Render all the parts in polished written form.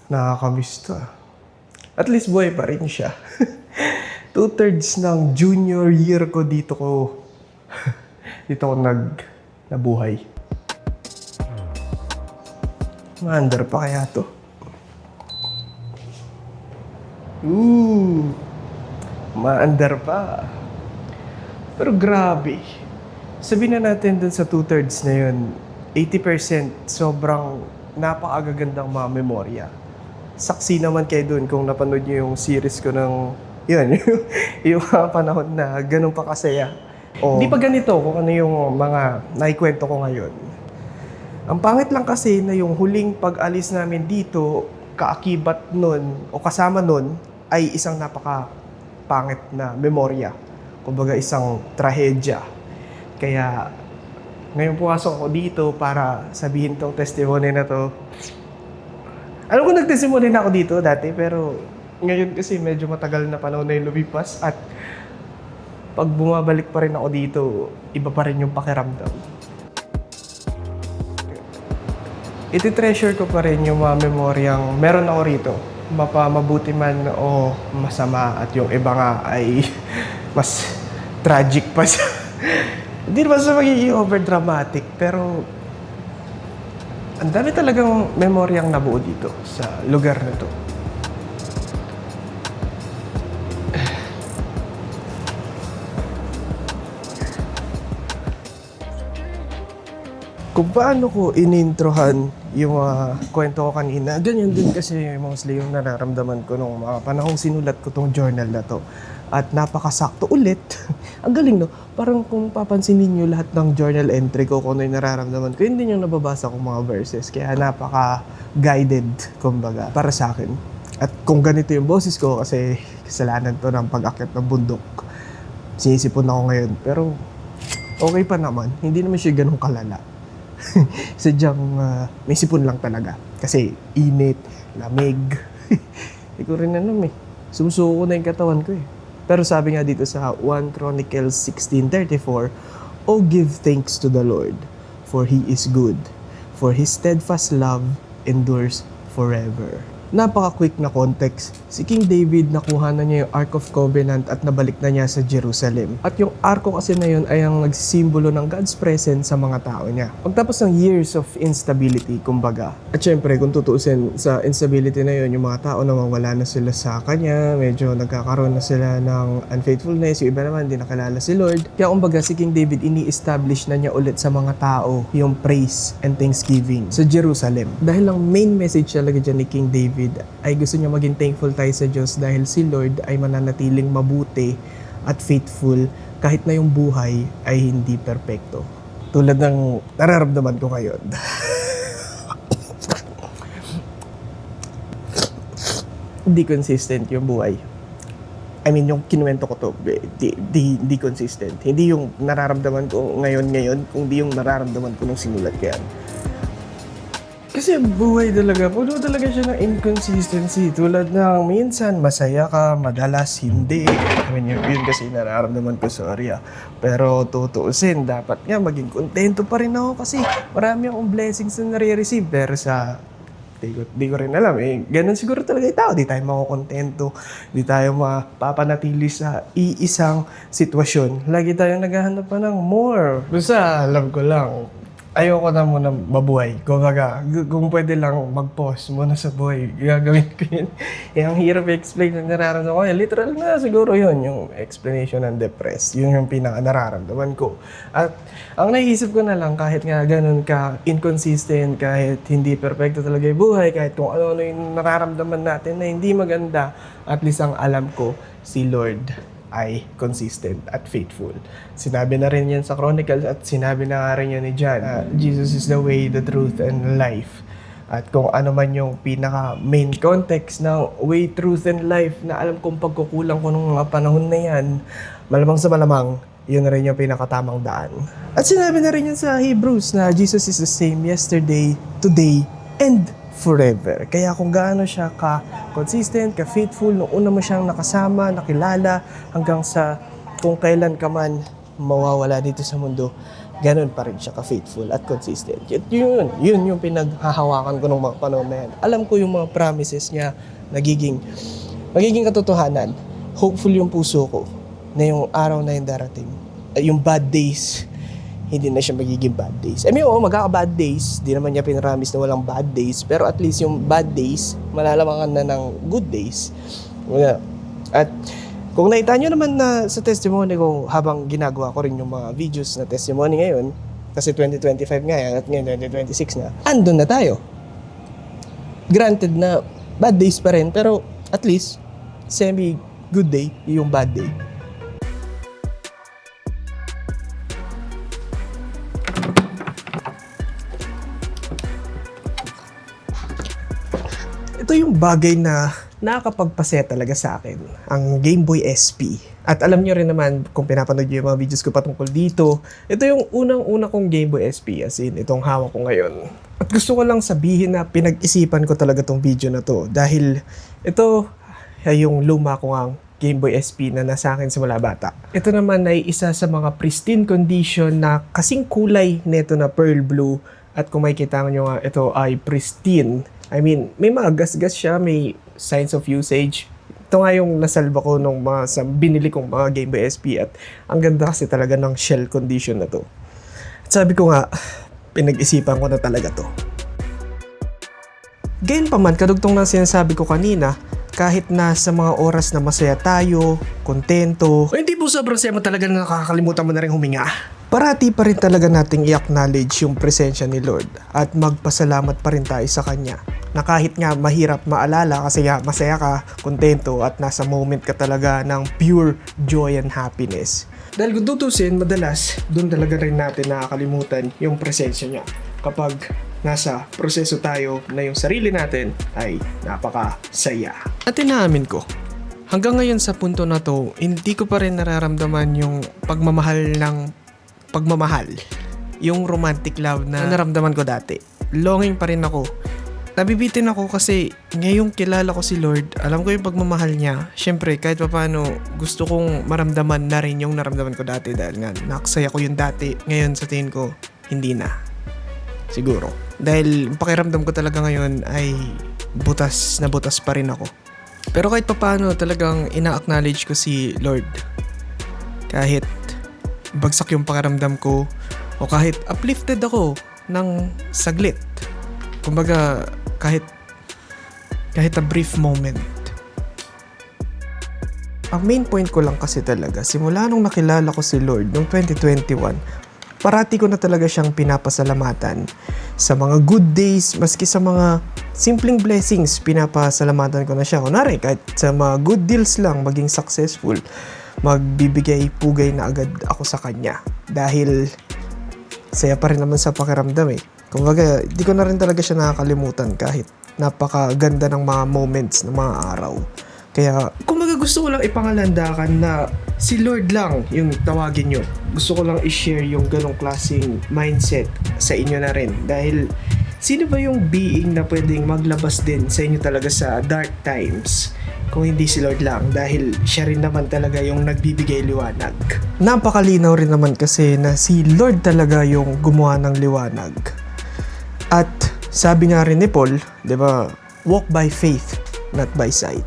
Nakakamiss to ah. At least buhay pa rin siya. 2/3 ng junior year ko dito ko nabuhay. Maandar pa kaya to? Maandar pa. Pero grabe. Sabihin na natin dun sa 2/3 na yun, 80% sobrang napakagagandang mga memorya. Saksi naman kayo dun kung napanood nyo yung series ko ng, yun, yung mga panahon na ganun pa kasaya. Hindi pa ganito kung ano yung mga naikwento ko ngayon. Ang pangit lang kasi na yung huling pag-alis namin dito, kaakibat nun o kasama nun ay isang napaka-pangit na memorya. Kumbaga isang trahedya. Kaya ngayon pumasok ako dito para sabihin tong testimony na to. Alam ko nag-testimony na ako dito dati, pero ngayon kasi medyo matagal na panahon na yung lumipas at pag bumabalik pa rin ako dito, iba pa rin yung pakiramdam. Iti-treasure ko pa rin yung mga memoryang meron ako rito. Mabuti man o masama, at yung iba nga ay mas tragic pa siya. Hindi naman sa magiging overdramatic, pero ang dami talagang memoryang nabuo dito sa lugar na to. Kung paano ko inintrohan yung kwento ko kanina, ganyan din kasi mostly yung nararamdaman ko nung mga panahong sinulat ko tong journal na to. At napakasakto ulit. Ang galing, no? Parang kung papansinin nyo lahat ng journal entry ko kung ano yung nararamdaman ko, yun din yung nababasa kong mga verses. Kaya napaka-guided, kumbaga, para sa akin. At kung ganito yung boses ko, kasi kasalanan to ng pag-akyat ng bundok, sinisipon ako ngayon. Pero okay pa naman. Hindi naman siya ganun kalala. Sadyang may sipon lang talaga. Kasi init, lamig. Hindi ko rin sumusuko na yung katawan ko eh. Pero sabi nga dito sa 1 Chronicles 16:34, "O give thanks to the Lord, for He is good, for His steadfast love endures forever." Napaka-quick na context. Si King David, nakuha na niya yung Ark of Covenant at nabalik na niya sa Jerusalem. At yung arko kasi na yun ay ang nagsisimbolo ng God's presence sa mga tao niya. Pagtapos ng years of instability, kumbaga. At syempre, kung tutuusin sa instability na yun, yung mga tao nawawala na sila sa kanya, medyo nagkakaroon na sila ng unfaithfulness, yung iba naman, hindi nakilala si Lord. Kaya kumbaga, si King David, ini-establish na niya ulit sa mga tao yung praise and thanksgiving sa Jerusalem. Dahil ang main message talaga dyan ni King David ay gusto niya maging thankful tayo sa Diyos dahil si Lord ay mananatiling mabuti at faithful kahit na yung buhay ay hindi perpekto. Tulad ng nararamdaman ko ngayon. Hindi consistent yung buhay. I mean, yung kinuwento ko to, di consistent. Hindi yung nararamdaman ko ngayon, kundi yung nararamdaman ko nung sinulat ko yan. Kasi buhay talaga, puno talaga siya ng inconsistency. Tulad ng minsan masaya ka, madalas hindi. I mean, yun kasi nararamdaman ko, sorry ah. Pero tutuusin, dapat nga maging kontento pa rin ako kasi marami akong blessings na nare-receive. Pero di ko rin alam eh. Ganun siguro talaga yung tao. Di tayo makukontento. Di tayo mapapanatili sa iisang sitwasyon. Lagi tayong naghahanap pa ng more. Basta alam ko lang, ayoko na muna mabuhay. Kung pwede lang mag-pause muna sa buhay, gagawin ko yun. Ang hirap i-explain ng nararamdaman ko. Literal na siguro yun, yung explanation ng depressed. Yun yung pinaka-nararamdaman ko. At ang naisip ko na lang, kahit nga ganun ka inconsistent, kahit hindi perfecto talaga yung buhay, kahit kung ano-ano yung nararamdaman natin na hindi maganda, at least ang alam ko, si Lord ay consistent at faithful. Sinabi na rin yan sa Chronicles at sinabi na nga rin yan ni John. Jesus is the way, the truth, and life. At kung ano man yung pinaka-main context ng way, truth, and life na alam kong pagkukulang ko nung mga panahon na yan, malamang sa malamang, yun na rin yung pinakatamang daan. At sinabi na rin yan sa Hebrews na Jesus is the same yesterday, today, and forever. Kaya kung gaano siya ka-consistent, ka-faithful, nung una mo siyang nakasama, nakilala, hanggang sa kung kailan ka man mawawala dito sa mundo, ganun pa rin siya ka-faithful at consistent. Yun yung pinaghahawakan ko ng mga panahon na yan. Alam ko yung mga promises niya magiging katotohanan. Hopeful yung puso ko na yung araw na yung darating, yung bad days, hindi na siya magiging bad days. I mean, magkaka-bad days. Di naman niya pinramis na walang bad days. Pero at least yung bad days, malalamangan na ng good days. At kung nakita nyo naman na sa testimony ko habang ginagawa ko rin yung mga videos na testimony ngayon, kasi 2025 nga yan at ngayon 2026 na, andun na tayo. Granted na bad days pa rin, pero at least semi-good day yung bad day. Ito yung bagay na nakakapagpasaya talaga sa akin, ang Game Boy SP. At alam nyo rin naman, kung pinapanood nyo yung mga videos ko patungkol dito, ito yung unang-una kong Game Boy SP, as in, itong hawak ko ngayon. At gusto ko lang sabihin na pinag-isipan ko talaga tong video na to, dahil ito ay yung luma ko ang Game Boy SP na nasa akin simula bata. Ito naman ay isa sa mga pristine condition na kasing kulay nito na pearl blue. At kung makikita nyo nga, ito ay pristine. I mean, may mga gas-gas siya, may signs of usage. Ito nga yung nasalba ko nung sa binili kong mga Game Boy SP at ang ganda kasi talaga ng shell condition na to. At sabi ko nga, pinag-isipan ko na talaga to. Gayon pa man, kadugtong ng sinasabi ko kanina, kahit na sa mga oras na masaya tayo, kontento, o hindi po sobrang saya mo talaga na nakakalimutan mo na rin huminga. Parati pa rin talaga nating i-acknowledge yung presensya ni Lord at magpasalamat pa rin tayo sa Kanya. Na kahit nga mahirap maalala kasi nga masaya ka, kontento at nasa moment ka talaga ng pure joy and happiness. Dahil kung tutusin, madalas doon talaga rin natin nakakalimutan yung presensya niya kapag nasa proseso tayo na yung sarili natin ay napakasaya. At inaamin ko, hanggang ngayon sa punto na to, hindi ko pa rin nararamdaman yung pagmamahal, yung romantic love na naramdaman ko dati. Longing pa rin ako. Nabibitin ako kasi ngayong kilala ko si Lord, alam ko yung pagmamahal niya. Syempre, kahit pa paano, gusto kong maramdaman na rin yung naramdaman ko dati dahil nga nakasaya ko yung dati. Ngayon sa tingin ko, hindi na. Siguro. Dahil pakiramdam ko talaga ngayon ay butas na butas pa rin ako. Pero kahit pa paano, talagang ina-acknowledge ko si Lord. Kahit bagsak yung pakiramdam ko o kahit uplifted ako ng saglit. Kumbaga, kahit a brief moment. Ang main point ko lang kasi talaga, simula nung nakilala ko si Lord noong 2021, parati ko na talaga siyang pinapasalamatan. Sa mga good days, maski sa mga simpleng blessings, pinapasalamatan ko na siya. Kunwari, kahit sa mga good deals lang, maging successful, magbibigay pugay na agad ako sa kanya. Dahil saya pa rin naman sa pakiramdam eh. Kumbaga, di ko na rin talaga siya nakakalimutan kahit napakaganda ng mga moments ng mga araw. Kaya, kumbaga gusto ko lang ipangalandakan na si Lord lang yung tawagin nyo. Gusto ko lang i-share yung ganong klaseng mindset sa inyo na rin. Dahil, sino ba yung being na pwedeng maglabas din sa inyo talaga sa dark times kung hindi si Lord lang? Dahil siya rin naman talaga yung nagbibigay liwanag. Napakalinaw rin naman kasi na si Lord talaga yung gumawa ng liwanag. At sabi nga rin ni Paul, di ba, walk by faith, not by sight.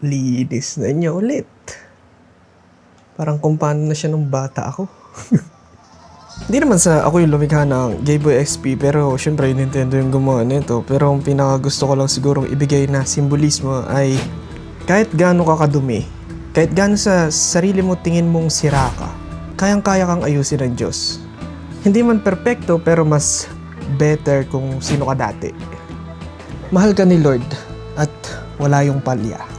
Linis na niya ulit. Parang kung paano na siya nung bata ako. Hindi naman sa ako yung lumikha ng Game Boy XP, pero syempre yung Nintendo yung gumawa nito. Pero ang pinaka gusto ko lang sigurong ibigay na simbolismo ay kahit gaano ka kadumi, kahit gaano sa sarili mo tingin mong sira ka, kayang-kaya kang ayusin ng Diyos. Hindi man perfecto, pero mas better kung sino ka dati. Mahal ka ni Lord at wala yung palya.